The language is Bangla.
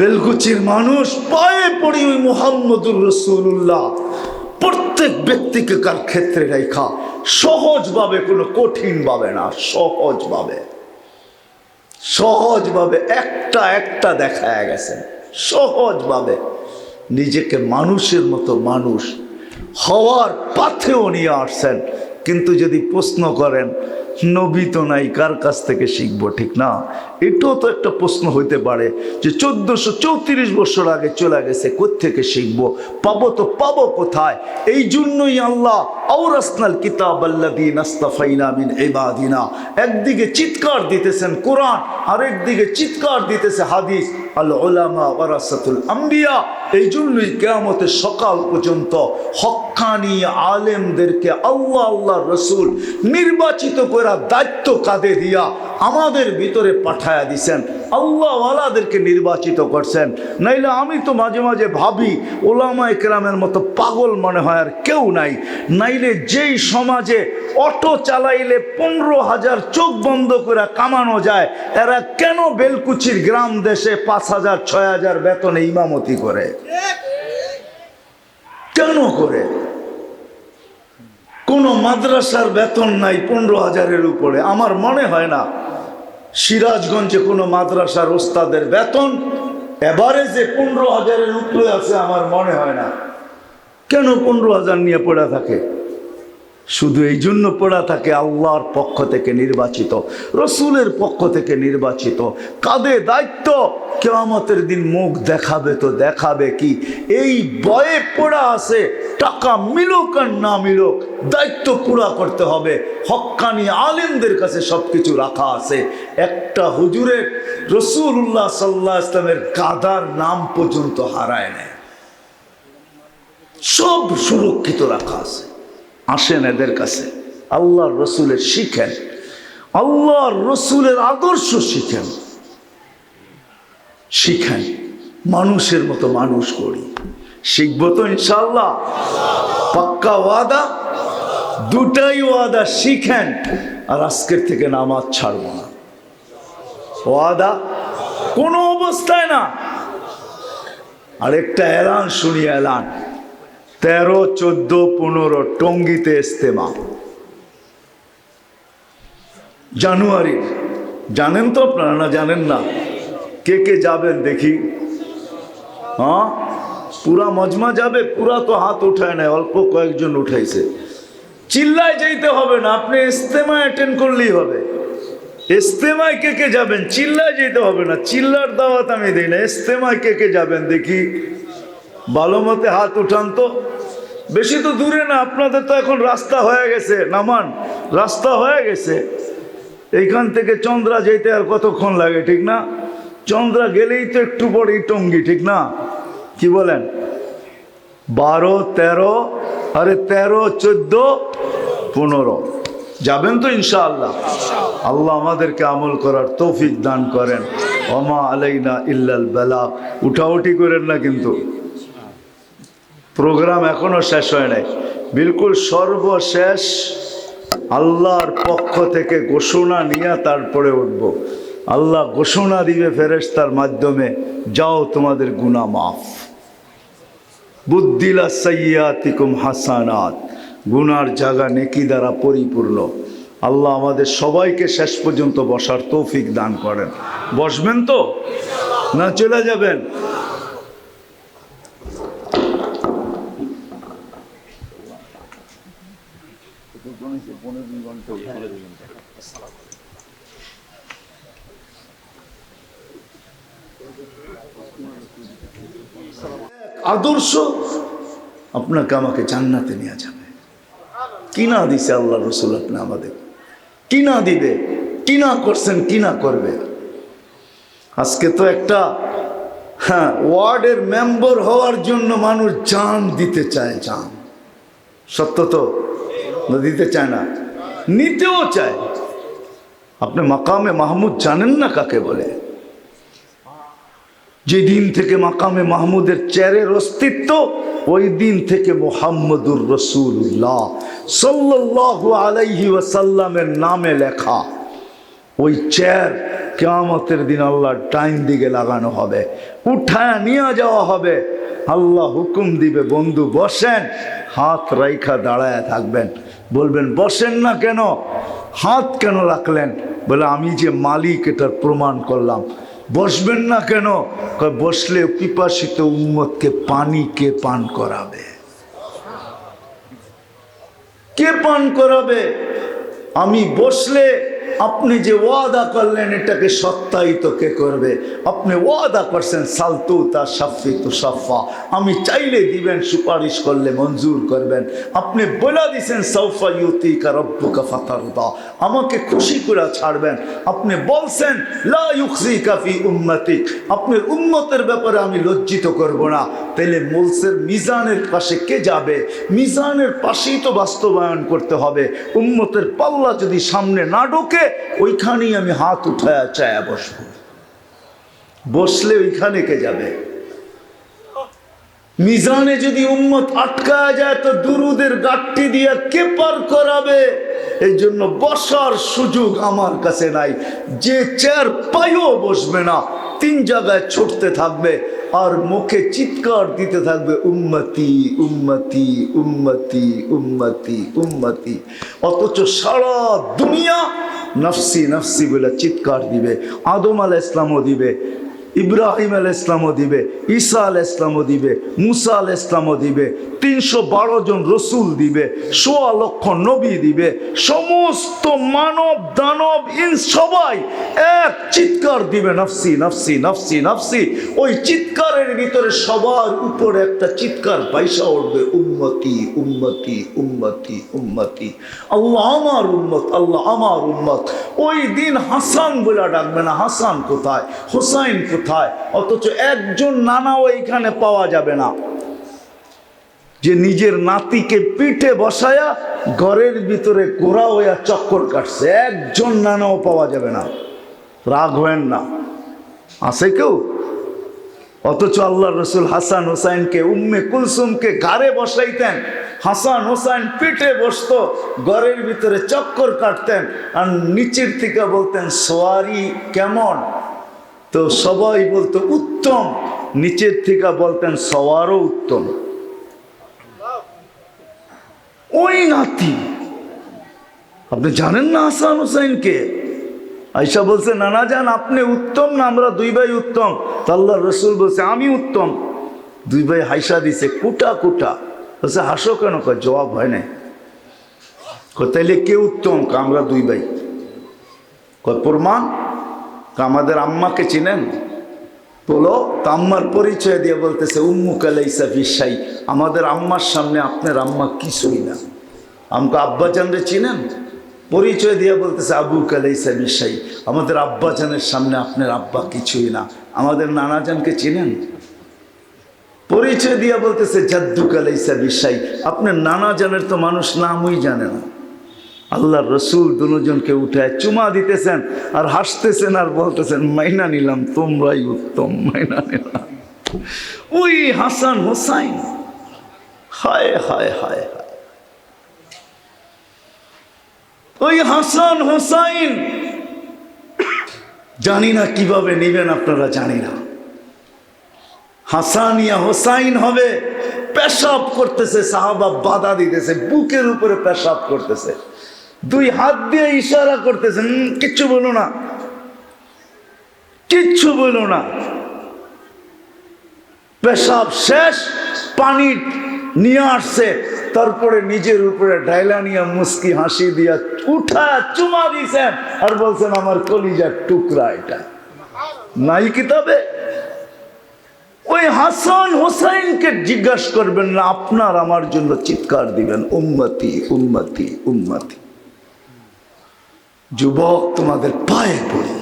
বেলকুচির মানুষ পায়ে পড়ি ওই মুহাম্মদুর রাসূলুল্লাহ প্রত্যেক ব্যক্তিকে কার ক্ষেত্রে রেখা সহজভাবে, কোনো কঠিন ভাবে না, সহজভাবে সহজভাবে একটা একটা দেখায় গেছে। সহজভাবে নিজেকে মানুষের মতো মানুষ হওয়ার পাথেও নিয়ে আসছেন। কিন্তু যদি প্রশ্ন করেন নবী তো নাই, কার কাছ থেকে শিখবো, ঠিক না? এটাও তো একটা প্রশ্ন হইতে পারে যে 1434 বছর আগে চলে গেছে, কোত্থেকে শিখবো, পাবো তো পাবো কোথায়? এই জন্যই আল্লাহ আওরাসনাল কিতাব আল্লাযীনা ইসতাফাইনা মিন ইবাদিনা একদিকে চিৎকার দিতেছেন কোরআন, আরেকদিকে চিৎকার দিতেছে হাদিস। আল উলামা ওয়ারাসাতুল আম্বিয়া। এই জন্যই কিয়ামতের সকাল পর্যন্ত হক্কানি আলেমদেরকে আল্লাহ আল্লাহর রাসূল নির্বাচিত করে দায়িত্ব কাঁধে দিয়া আমাদের ভিতরে পাঠায়া দিছেন। আল্লাহ ওয়ালাদেরকে নির্বাচিত করছেন। নাইলে আমি তো মাঝে মাঝে ভাবি ওলামায়ে কেরামের মতো পাগল মনে হয় আর কেউ নাই। নাইলে যেই সমাজে অটো চালাইলে 15,000 চোখ বন্ধ করে কামানো যায়, এরা কেন বেলকুচির গ্রাম দেশে 5,000 6,000 বেতনে ইমামতি করে? কেন করে? কোনো মাদ্রাসার বেতন নাই 15,000-এর উপরে। আমার মনে হয় না সিরাজগঞ্জে কোনো মাদ্রাসার ওস্তাদের বেতন এভারেজে 15,000-এর উপরে আছে, আমার মনে হয় না। কেন 15,000 নিয়ে পড়া থাকে? শুধু এই জন্য পড়া থাকে আল্লাহর পক্ষ থেকে নির্বাচিত, রসুলের পক্ষ থেকে নির্বাচিত। কাঁধে দায়িত্ব, কিয়ামতের দিন মুখ দেখাবে তো দেখাবে কি, এই ভয়ে পড়া আছে। টাকা মিলুক আর না মিলুক দায়িত্ব পুরা করতে হবে। হক্কানি আলেমদের কাছে সবকিছু রাখা আছে। একটা হুজুরের রাসূলুল্লাহ সাল্লাল্লাহু আলাইহি ওয়াসাল্লামের গাদার নাম পর্যন্ত হারায় নেয়, সব সুরক্ষিত রাখা আছে। আসেন এদের কাছে, আল্লাহর রসুলের শিখেন, আল্লাহর রসুলের আদর্শ শিখেন, শিখেন, মানুষের মতো মানুষ করি। শিখবো তো ইনশাআল্লাহ, পাক্কা ওয়াদা, দুটাই ওয়াদা। শিখেন আর আজকের থেকে নামাজ ছাড়বো না, ওয়াদা, কোনো অবস্থায় না। আরেকটা এলান শুনি, এলান 13, 14, 15 টঙ্গীতে ইজতেমা জানুয়ারির। জানেন তো আপনারা না জানেন না? কে কে যাবেন দেখি? হ্যাঁ, পুরা মজমা যাবে? পুরা তো হাত উঠায় নাই, অল্প কয়েকজন উঠাইছে। চিল্লায় যাইতে হবে না, আপনি ইজতেমা অ্যাটেন্ড করলেই হবে। ইজতেমায় কে কে যাবেন? চিল্লায় যেতে হবে না, চিল্লার দাওয়াত আমি দিই না। ইজতেমায় কে কে যাবেন দেখি? ভালো মতে হাত উঠান তো। বেশি তো দূরে না, আপনাদের তো এখন রাস্তা হয়ে গেছে, নামান, রাস্তা হয়ে গেছে। এইখান থেকে চন্দ্রা যেতে আর কতক্ষণ লাগে, ঠিক না? চন্দ্রা গেলেই তো একটু পরেই টঙ্গী, ঠিক না? কি বলেন? 12, 13, আরে 13, 14, 15 যাবেন তো ইনশাআল্লাহ। আল্লাহ আমাদেরকে আমল করার তৌফিক দান করেন। ওমা আলাইনা ইল্লাল বালাগ। উঠাউঠি করেন না কিন্তু, প্রোগ্রাম এখনো শেষ হয় নাই, বিলকুল সর্বশেষ আল্লাহর পক্ষ থেকে ঘোষণা নিয়ে তারপরে উঠব। আল্লাহ ঘোষণা দিবে ফেরেশতার মাধ্যমে, যাও তোমাদের গুনাহ মাফ। বুদ্দিলা সাইয়্যাতিকুম হাসানাত, গুনার জায়গা নেকি দ্বারা পরিপূর্ণ। আল্লাহ আমাদের সবাইকে শেষ পর্যন্ত বসার তৌফিক দান করেন। বসবেন তো না চলে যাবেন? আদর্শ আপনাকে আমাকে জান্নাতে নিয়ে যাবে। কিনা দিছে আল্লাহ রসুল আপনি আমাদের, কিনা দিবে, কিনা করছেন, কিনা করবে। আজকে তো একটা ওয়ার্ডের মেম্বার হওয়ার জন্য মানুষ জান দিতে চায়, জান। সত্য তো? দিতে চায় না, নিতেও চায়। আপনি মাকামে মাহমুদ জানেন না কাকে বলে? যেদিন থেকে মাকামে মাহমুদের চেয়ারের অস্তিত্ব, ওই দিন থেকে মুহাম্মদুর রাসূলুল্লাহ সাল্লাল্লাহু আলাইহি ওয়াসাল্লামের নামে লেখা ওই চেয়ার কিয়ামতের দিন আল্লাহর ডাইন দিকে লাগানো হবে, উঠায় নিয়ে যাওয়া হবে। আল্লাহ হুকুম দিবে, বন্ধু বসেন। হাত রাইখা দাঁড়ায় থাকবেন, বলবেন বসেন না কেন, হাত কেন রাখলেন? বলে আমি যে মালিক এটার প্রমাণ করলাম। বসবেন না কেন? বসলে পিপাসিত উম্মতকে পানি কে পান করাবে? কে পান করাবে? আমি বসলে আপনি যে ওয়াদা করলেন এটাকে সত্যায়িত কে করবে? আপনি ওয়াদা করছেন সালতু তা সাফি তু সাফা, আমি চাইলে দিবেন, সুপারিশ করলে মঞ্জুর করবেন। আপনি বলে দিয়েছেন সাউফা ইউতিকা রব্বুকা ফাতারদা, আমাকে খুশি করে ছাড়বেন। আপনি বলছেন লা ইউখজিকা ফি উম্মতি, আপনার উম্মতের ব্যাপারে আমি লজ্জিত করব না। তাহলে মুলসের মিজানের পাশে কে যাবে? মিজানের পাশেই তো বাস্তবায়ন করতে হবে। উম্মতের পাল্লা যদি সামনে না ঢোকে, ওইখানেই আমি হাত উঠায়া চায়া বসবো। বসলে ওইখানে কে যাবে? মিজানে যদি উম্মত আটকা যায় তো দুরুদের গাঠটি দিয়ে কে পার করাবে? এই জন্য বসার সুযোগ আমার কাছে নাই। যে চেয়ার পাইও বসবে না, 3 জায়গায় ছুটতে থাকবে আর মুখে চিৎকার দিতে থাকবে উম্মতি উম্মতি উম্মতি উম্মতি উম্মতি। অথচ সারা দুনিয়া নফসি নফসি বলে চিৎকার দিবে। আদম আলাইহিস সালামও দিবে, ইব্রাহিম আলাইহিস সালামও দিবে, ঈসা আলাইহিস সালামও দিবে, মুসা আলাইহিস সালামও দিবে, 312 জন রসুল দিবে, 1.25 লক্ষ নবী দিবে। সমস্ত মানব দানব ইনস সবাই এক চিৎকার দিবে নফসি নফসি নফসি নফসি। ওই চিৎকারের ভিতরে সবার উপরে একটা চিৎকার পয়সা উঠবে, উম্মতি উম্মতি উম্মতি উম্মতি, আল্লাহ আমার উম্মত, আল্লাহ আমার উম্মত। ওই দিন হাসান বলে ডাকবে না, হাসান কোথায়, হুসাইন কোথায়? অথচ একজন নানাও এইখানে পাওয়া যাবে না যে নিজের নাতিকে পিঠে বসায়া ঘরের ভিতরে গোড়া হইয়া চক্কর কাটছে। একজন নানাও পাওয়া যাবে না, রাগ হয়েন না। আছে কেউ? অথচ আল্লাহ রসুল হাসান হোসাইনকে, উম্মে কুলসুমকে ঘাড়ে বসাইতেন, হাসান হোসাইন পিঠে বসতো, ঘরের ভিতরে চক্কর কাটতেন আর নিচের থেকে বলতেন সোয়ারি কেমন? তো সবাই বলতো উত্তম, নিচের থেকে বলতেন সওয়ারও উত্তম। ওই নাতি, আপনি জানেন না হাসান হোসাইনকে? আয়সা বলছে নানা জান আপনি উত্তম না আমরা 2 ভাই উত্তম? তো আল্লাহ রসুল বলছে আমি উত্তম। 2 ভাই হাইসা দিছে কুটা কুটা। বলছে হাসো কেন? জবাব হয় নাই। তাইলে কে উত্তম? আমরা 2 ভাই। প্রমাণ? আমাদের আম্মাকে চিনেন? বলো। তো আম্মার পরিচয় দিয়ে বলতেছে উম্মুকা লাইসা ফি শাই, আমাদের আম্মার সামনে আপনার আম্মা কিছুই না। আমাকে আব্বাজানরে চিনেন? পরিচয় দিয়ে বলতেছে আবুকা লাইসা ফি শাই, আমাদের আব্বাজানের সামনে আপনার আব্বা কিছুই না। আমাদের নানাজানকে চিনেন? পরিচয় দিয়ে বলতেছে জাদ্দুকা লাইসা ফি শাই, আপনার নানাজানের তো মানুষ নামই জানে না। আল্লাহর রসুল দুজনকে উঠায় চুমা দিতেছেন আর হাসতেছেন আর বলতেছেন মাইনা নিলাম, তোমরাই উত্তম, মাইনা নিলাম। ওই হাসান হোসাইন, হায় হায় হায় হায়, ওই হাসান হোসাইন জানি না কিভাবে নিবেন আপনারা, জানি না। হাসানিয়া হোসাইন হবে, পেশাব করতেছে, সাহাবা বাধা দিতেছে, বুকের উপরে পেশাব করতেছে, 2 হাত দিয়ে ইশারা করতেছেন কিচ্ছু বলো না, কিচ্ছু বলো না। পেশাব শেষ, পানি নিয়ে আসছে, তারপরে নিজের উপরে ডাইলা নিয়ে মুস্কি হাসি দিয়া উঠা চুমা দিয়েছেন আর বলছেন আমার কলিজার টুকরা। এটা নাই কিতাবে? ওই হাসান হোসাইনকে জিজ্ঞাসা করবেন না, আপনার আমার জন্য চিৎকার দিবেন উম্মতি উম্মতি উম্মতি। যুবক তোমাদের পায়ে পড়ি,